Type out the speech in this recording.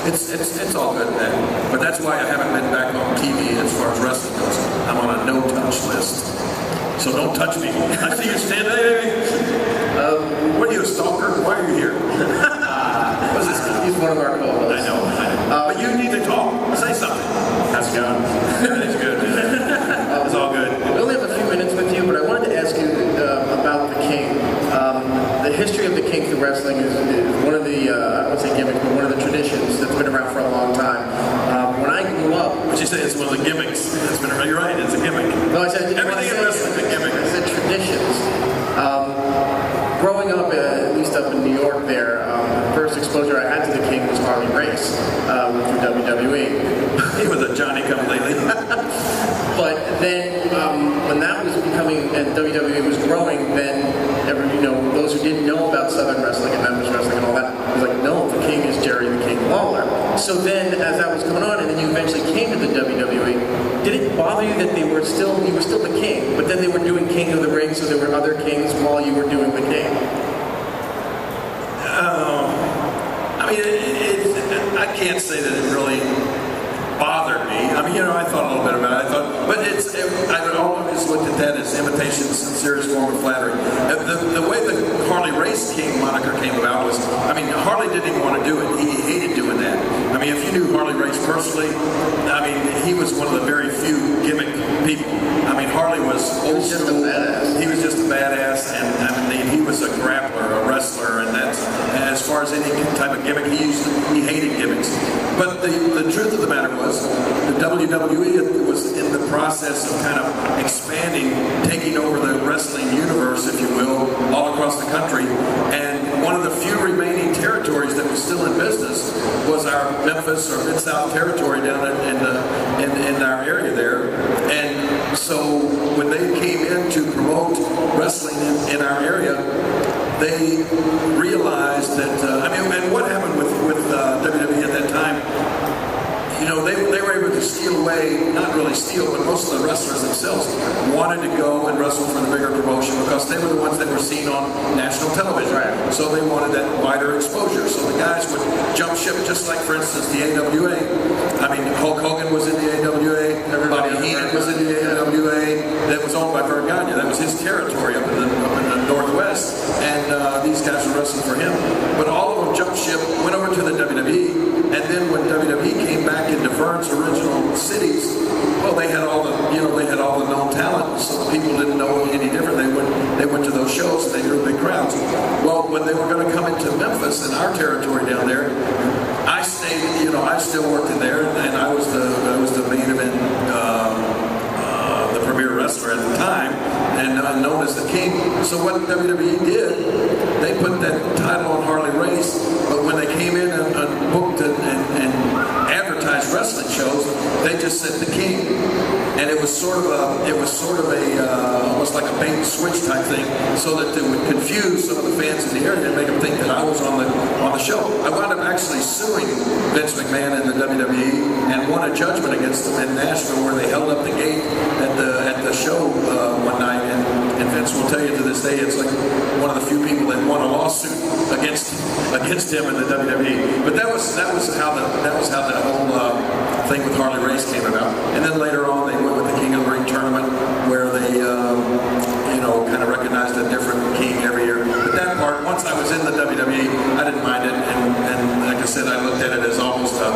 It's all good, man. But that's why I haven't been back on TV as far as wrestling goes. I'm on a no-touch list. So don't touch me. I see you stand there. What are you, a stalker? Why are you here? What's this guy? He's one of our co-hosts. I know. But you need to talk. Say something. How's it going? It's good. It's all good. We only have a few minutes with you, but I wanted to ask you about the King. The history of the King through wrestling is one of the, I don't want to say gimmicks, but one of the traditions that's been around for a long time. When I grew up... What you say, it's one of the gimmicks. It's been around. You're right, it's a gimmick. No, I said... Everything in wrestling is a gimmick. I said traditions. Growing up, at least up in New York there, the first exposure I had to the King was Harley Race through WWE. He was a Johnny-come-lately. But then, when that was becoming, and WWE was growing, then those who didn't know about Southern wrestling and Memphis wrestling and all that was like, no, the King is Jerry the King Lawler. So then, as that was going on, and then you eventually came to the WWE, did it bother you that you were still the King, but then they were doing King of the Ring, so there were other kings while you were doing the King? I mean, I can't say that it really bothered me. I mean, I thought a little bit about it. But I always looked at that as imitation, sincerest form of flattery. The way the Harley Race King moniker came about was, I mean, Harley didn't even want to do it. He hated doing that. I mean, if you knew Harley Race personally, I mean, he was one of the very few gimmick people. I mean, Harley was old school. He was just a badass, and I mean, he was a grappler, a wrestler, and that's as far as any type of gimmick he hated gimmicks. But the truth of the matter was, the WWE was in the process of kind of expanding, taking over the wrestling universe, if you will, all across the country. And one of the few remaining territories that was still in business was our Memphis or Mid-South territory down in our area there. And so when they came in to promote wrestling in our area, they realized that, and what happened with WWE at that time, they were able to steal away, not really steal, but most of the wrestlers themselves wanted to go and wrestle for the bigger promotion because they were the ones that were seen on national television. Right. So they wanted that wider exposure. So the guys would jump ship, just like, for instance, the AWA. I mean, Hulk Hogan was in the AWA. Bobby Heenan was in the AWA. That was owned by Vern Gagne. That was his territory up in the Northwest. And these guys were wrestling for him. But all of them jumped ship, went over to the WWE. And then when WWE came back into Vern's original cities, well, they had all the known talent, so people didn't know any different. They went to those shows and they drew big crowds. Well, when they were going to come into Memphis and our territory down there, I stayed. I still worked in there, and I was the main event, the premier wrestler at the time, and known as the King. So what WWE did, they put that title on Harley Race, but when they came in and booked and advertised wrestling shows, they just said the King, and it was sort of almost like a bait and switch type thing, so that it would confuse some of the fans in the area and make them think that I was on the show. I wound up actually suing Vince McMahon and the WWE and won a judgment against them in Nashville, where they held up the gate at the show one night, and Vince will tell you to this day it's like one of the few people that won a lawsuit against him in the WWE. But that was how the whole thing with Harley Race came about. And then later on they went with the King of the Ring tournament, where they kind of recognized a different king every year. But that part, once I was in the WWE, I didn't mind it, and like I said, I looked at it as almost a